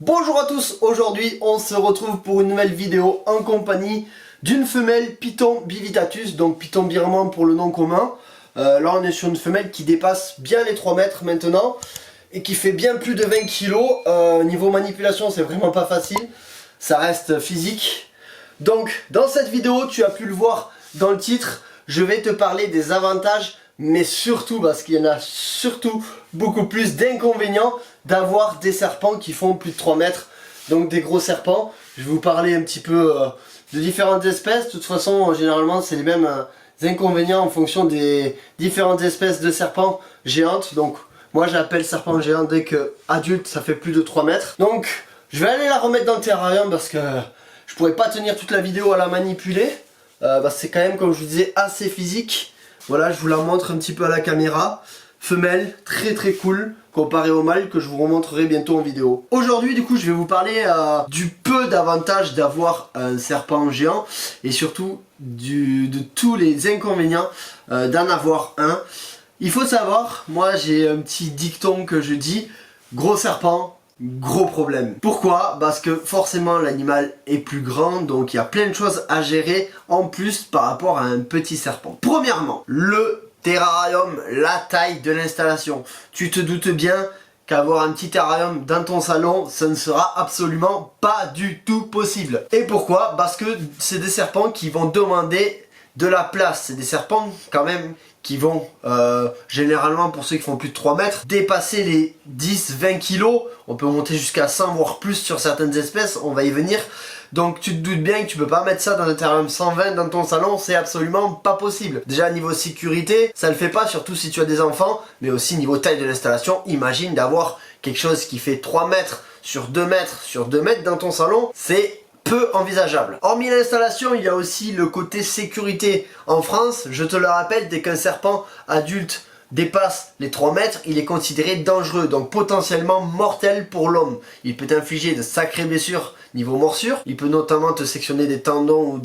Bonjour à tous, aujourd'hui on se retrouve pour une nouvelle vidéo en compagnie d'une femelle Python bivitatus, donc Python birman pour le nom commun. Là on est sur une femelle qui dépasse bien les 3 mètres maintenant et qui fait bien plus de 20 kg. Niveau manipulation c'est vraiment pas facile, ça reste physique. Donc dans cette vidéo, tu as pu le voir dans le titre, je vais te parler des avantages, mais surtout parce qu'il y en a surtout beaucoup plus d'inconvénients d'avoir des serpents qui font plus de 3 mètres, donc des gros serpents. Je vais vous parler un petit peu de différentes espèces. De toute façon, généralement, c'est les mêmes inconvénients en fonction des différentes espèces de serpents géantes. Donc, moi, j'appelle serpent géant dès que adulte, ça fait plus de 3 mètres. Donc, je vais aller la remettre dans le terrarium parce que je pourrais pas tenir toute la vidéo à la manipuler. C'est quand même, comme je vous disais, assez physique. Voilà, je vous la montre un petit peu à la caméra. Femelle, très cool, comparé au mâle que je vous remontrerai bientôt en vidéo. Aujourd'hui, du coup, je vais vous parler du peu d'avantages d'avoir un serpent géant et surtout de tous les inconvénients d'en avoir un. Il faut savoir, moi j'ai un petit dicton que je dis, gros serpent, gros problème. Pourquoi? Parce que forcément l'animal est plus grand, donc il y a plein de choses à gérer en plus par rapport à un petit serpent. Premièrement, le terrarium, la taille de l'installation. Tu te doutes bien qu'avoir un petit terrarium dans ton salon, ça ne sera absolument pas du tout possible. Et pourquoi? Parce que c'est des serpents qui vont demander de la place. C'est des serpents quand même qui vont, généralement pour ceux qui font plus de 3 mètres, dépasser les 10-20 kg. On peut monter jusqu'à 100 voire plus sur certaines espèces, on va y venir. Donc tu te doutes bien que tu peux pas mettre ça dans un terrarium 120 dans ton salon, c'est absolument pas possible. Déjà niveau sécurité, ça le fait pas, surtout si tu as des enfants, mais aussi niveau taille de l'installation. Imagine d'avoir quelque chose qui fait 3 mètres sur 2 mètres sur 2 mètres dans ton salon, c'est peu envisageable. Hormis l'installation, il y a aussi le côté sécurité. En France, je te le rappelle, dès qu'un serpent adulte dépasse les 3 mètres, il est considéré dangereux, donc potentiellement mortel pour l'homme. Il peut t'infliger de sacrées blessures niveau morsure, il peut notamment te sectionner des tendons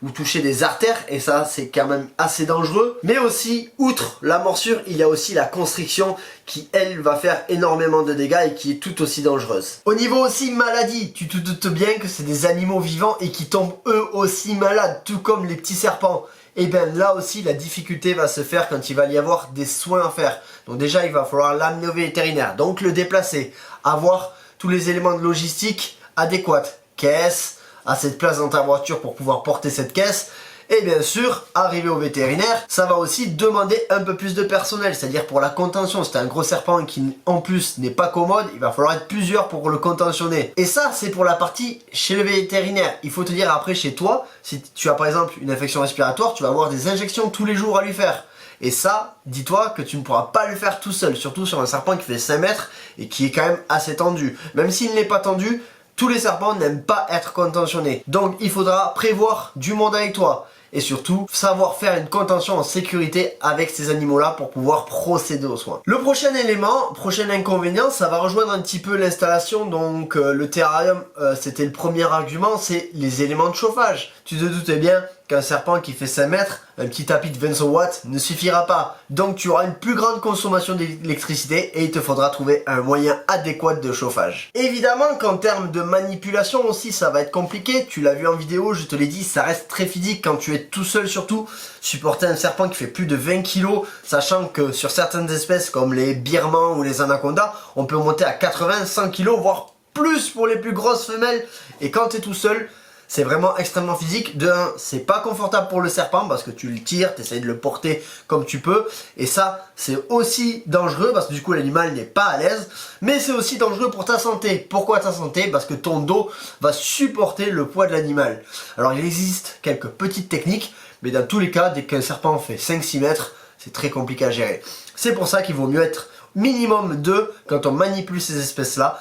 ou toucher des artères, et ça c'est quand même assez dangereux. Mais aussi, outre la morsure, il y a aussi la constriction qui elle va faire énormément de dégâts et qui est tout aussi dangereuse. Au niveau aussi maladie, tu te doutes bien que c'est des animaux vivants et qui tombent eux aussi malades, tout comme les petits serpents. Et bien là aussi la difficulté va se faire quand il va y avoir des soins à faire. Donc déjà il va falloir l'amener au vétérinaire, donc le déplacer, avoir tous les éléments de logistique adéquats, caisse, assez de place dans ta voiture pour pouvoir porter cette caisse. Et bien sûr, arriver au vétérinaire, ça va aussi demander un peu plus de personnel, c'est-à-dire pour la contention. Si t'as un gros serpent qui en plus n'est pas commode, il va falloir être plusieurs pour le contentionner. Et ça, c'est pour la partie chez le vétérinaire. Il faut te dire après chez toi, si tu as par exemple une infection respiratoire, tu vas avoir des injections tous les jours à lui faire. Et ça, dis-toi que tu ne pourras pas le faire tout seul, surtout sur un serpent qui fait 5 mètres et qui est quand même assez tendu. Même s'il n'est pas tendu, tous les serpents n'aiment pas être contentionnés. Donc il faudra prévoir du monde avec toi. Et surtout, savoir faire une contention en sécurité avec ces animaux-là pour pouvoir procéder aux soins. Le prochain élément, prochain inconvénient, ça va rejoindre un petit peu l'installation. Donc le terrarium, c'était le premier argument, c'est les éléments de chauffage. Tu te doutes bien qu'un serpent qui fait 5 mètres, un petit tapis de 200 watts ne suffira pas. Donc tu auras une plus grande consommation d'électricité et il te faudra trouver un moyen adéquat de chauffage. Évidemment qu'en termes de manipulation aussi ça va être compliqué. Tu l'as vu en vidéo, je te l'ai dit, ça reste très physique quand tu es tout seul surtout. Supporter un serpent qui fait plus de 20 kg, sachant que sur certaines espèces comme les birmans ou les anacondas, on peut monter à 80-100 kg, voire plus pour les plus grosses femelles. Et quand tu es tout seul, c'est vraiment extrêmement physique. De 1, c'est pas confortable pour le serpent parce que tu le tires, tu essayes de le porter comme tu peux. Et ça, c'est aussi dangereux parce que du coup l'animal n'est pas à l'aise. Mais c'est aussi dangereux pour ta santé. Pourquoi ta santé? Parce que ton dos va supporter le poids de l'animal. Alors il existe quelques petites techniques, mais dans tous les cas, dès qu'un serpent fait 5-6 mètres, c'est très compliqué à gérer. C'est pour ça qu'il vaut mieux être minimum 2 quand on manipule ces espèces-là.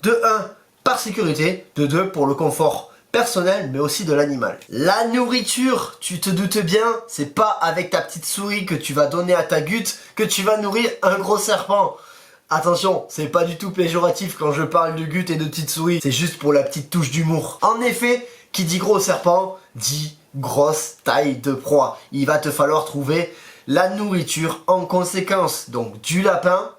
De 1, par sécurité. De 2, pour le confort personnel mais aussi de l'animal. La nourriture, tu te doutes bien, c'est pas avec ta petite souris que tu vas donner à ta gute que tu vas nourrir un gros serpent. Attention, c'est pas du tout péjoratif quand je parle de gute et de petite souris, c'est juste pour la petite touche d'humour. En effet, qui dit gros serpent, dit grosse taille de proie. Il va te falloir trouver la nourriture en conséquence. Donc du lapin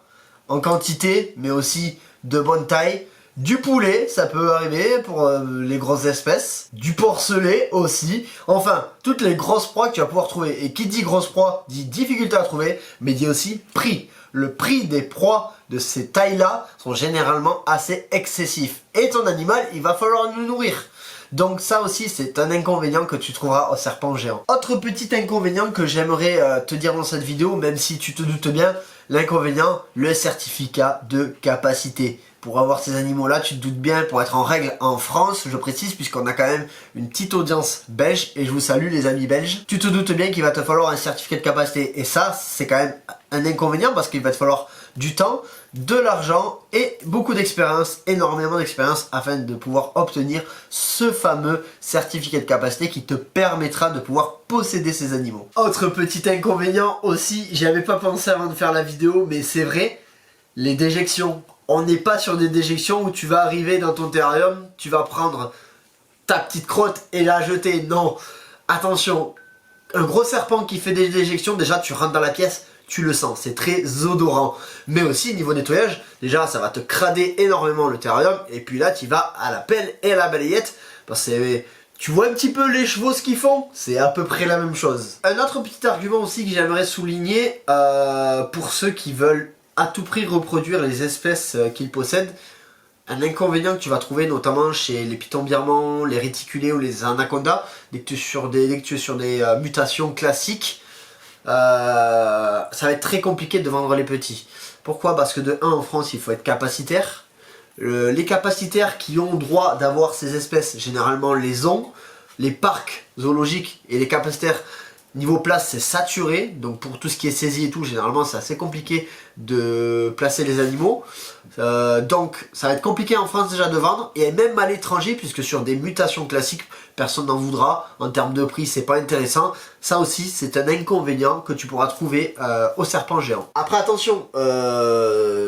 en quantité mais aussi de bonne taille, Du poulet, ça peut arriver pour les grosses espèces. Du porcelet aussi. Enfin, toutes les grosses proies que tu vas pouvoir trouver. Et qui dit grosse proie dit difficulté à trouver, mais dit aussi prix. Le prix des proies de ces tailles-là sont généralement assez excessifs. Et ton animal, il va falloir le nourrir. Donc ça aussi, c'est un inconvénient que tu trouveras au serpent géant. Autre petit inconvénient que j'aimerais te dire dans cette vidéo, même si tu te doutes bien, l'inconvénient, le certificat de capacité. Pour avoir ces animaux-là, tu te doutes bien, pour être en règle en France, je précise, puisqu'on a quand même une petite audience belge, et je vous salue les amis belges, tu te doutes bien qu'il va te falloir un certificat de capacité. Et ça, c'est quand même un inconvénient, parce qu'il va te falloir du temps, de l'argent et beaucoup d'expérience, énormément d'expérience, afin de pouvoir obtenir ce fameux certificat de capacité qui te permettra de pouvoir posséder ces animaux. Autre petit inconvénient aussi, j'y avais pas pensé avant de faire la vidéo, mais c'est vrai, les déjections. On n'est pas sur des déjections où tu vas arriver dans ton terrarium, tu vas prendre ta petite crotte et la jeter. Non, attention, un gros serpent qui fait des déjections, déjà tu rentres dans la pièce, tu le sens, c'est très odorant. Mais aussi niveau nettoyage, déjà ça va te crader énormément le terrarium. Et puis là tu vas à la pelle et à la balayette, parce que tu vois un petit peu les chevaux ce qu'ils font, c'est à peu près la même chose. Un autre petit argument aussi que j'aimerais souligner, pour ceux qui veulent à tout prix reproduire les espèces qu'ils possèdent, un inconvénient que tu vas trouver notamment chez les pitons birmans, les réticulés ou les anacondas, dès que tu es sur des mutations classiques, ça va être très compliqué de vendre les petits. Pourquoi? Parce que de 1 en France il faut être capacitaire. Les capacitaires qui ont droit d'avoir ces espèces généralement les ont. Les parcs zoologiques et les capacitaires niveau place c'est saturé, donc pour tout ce qui est saisie et tout, généralement c'est assez compliqué de placer les animaux. Donc ça va être compliqué en France déjà de vendre, et même à l'étranger, puisque sur des mutations classiques, personne n'en voudra. En termes de prix, c'est pas intéressant. Ça aussi, c'est un inconvénient que tu pourras trouver au serpent géant. Après, attention,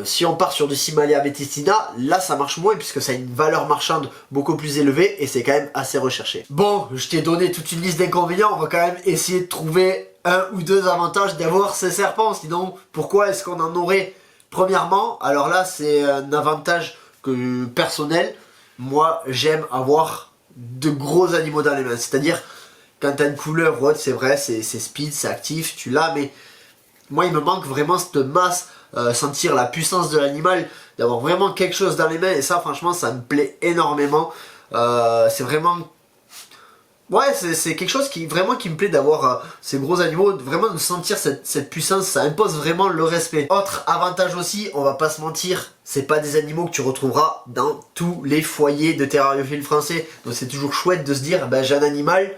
si on part sur du Cymalia metistina, là ça marche moins, puisque ça a une valeur marchande beaucoup plus élevée, et c'est quand même assez recherché. Bon, je t'ai donné toute une liste d'inconvénients, on va quand même essayer de trouver un ou deux avantages d'avoir ces serpents. Sinon, pourquoi est-ce qu'on en aurait? Premièrement, alors là c'est un avantage que personnel, moi j'aime avoir de gros animaux dans les mains. C'est-à-dire, quand t'as une couleur ou autre, c'est vrai, c'est speed, c'est actif, tu l'as, mais moi il me manque vraiment cette masse, sentir la puissance de l'animal, d'avoir vraiment quelque chose dans les mains, et ça franchement ça me plaît énormément. C'est vraiment... Ouais, c'est quelque chose qui vraiment qui me plaît d'avoir ces gros animaux, vraiment de sentir cette puissance, ça impose vraiment le respect. Autre avantage aussi, on va pas se mentir, c'est pas des animaux que tu retrouveras dans tous les foyers de terrariophiles français. Donc c'est toujours chouette de se dire, ben, j'ai un animal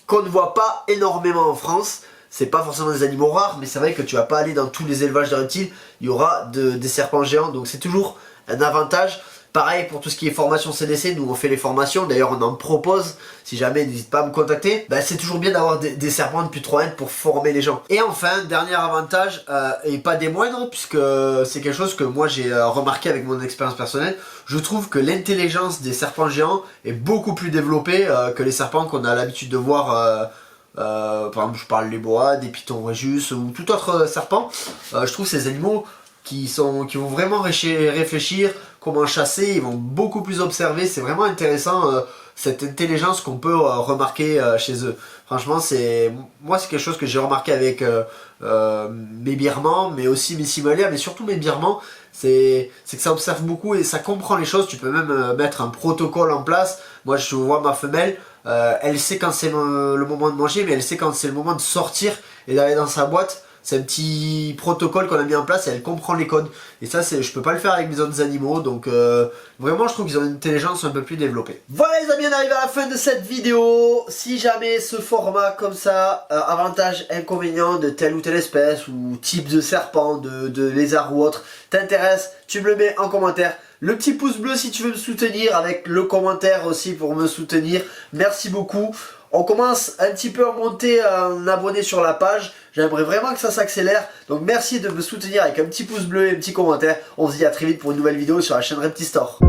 qu'on ne voit pas énormément en France. C'est pas forcément des animaux rares, mais c'est vrai que tu vas pas aller dans tous les élevages de reptiles, il y aura des serpents géants, donc c'est toujours un avantage. Pareil pour tout ce qui est formation CDC, nous on fait les formations, d'ailleurs on en propose, si jamais n'hésite pas à me contacter. Ben, c'est toujours bien d'avoir des serpents depuis 3 mètres pour former les gens. Et enfin, dernier avantage, et pas des moindres, puisque c'est quelque chose que moi j'ai remarqué avec mon expérience personnelle, je trouve que l'intelligence des serpents géants est beaucoup plus développée que les serpents qu'on a l'habitude de voir. Par exemple, je parle des boas, des pitons Regius ou tout autre serpent. Je trouve ces animaux qui vont vraiment réfléchir comment chasser, ils vont beaucoup plus observer, c'est vraiment intéressant cette intelligence qu'on peut remarquer chez eux. Franchement, moi c'est quelque chose que j'ai remarqué avec mes birmans, mais aussi mes Cymalia, mais surtout mes birmans, c'est que ça observe beaucoup et ça comprend les choses. Tu peux même mettre un protocole en place. Moi je vois ma femelle, elle sait quand c'est le moment de manger, mais elle sait quand c'est le moment de sortir et d'aller dans sa boîte. C'est un petit protocole qu'on a mis en place et elle comprend les codes. Et ça, je peux pas le faire avec mes autres animaux. Donc vraiment, je trouve qu'ils ont une intelligence un peu plus développée. Voilà les amis, on arrive à la fin de cette vidéo. Si jamais ce format comme ça, avantage, inconvénient de telle ou telle espèce ou type de serpent, de lézard ou autre, t'intéresse, tu me le mets en commentaire. Le petit pouce bleu si tu veux me soutenir, avec le commentaire aussi pour me soutenir. Merci beaucoup. On commence un petit peu à monter un abonné sur la page. J'aimerais vraiment que ça s'accélère. Donc merci de me soutenir avec un petit pouce bleu et un petit commentaire. On se dit à très vite pour une nouvelle vidéo sur la chaîne Reptistore.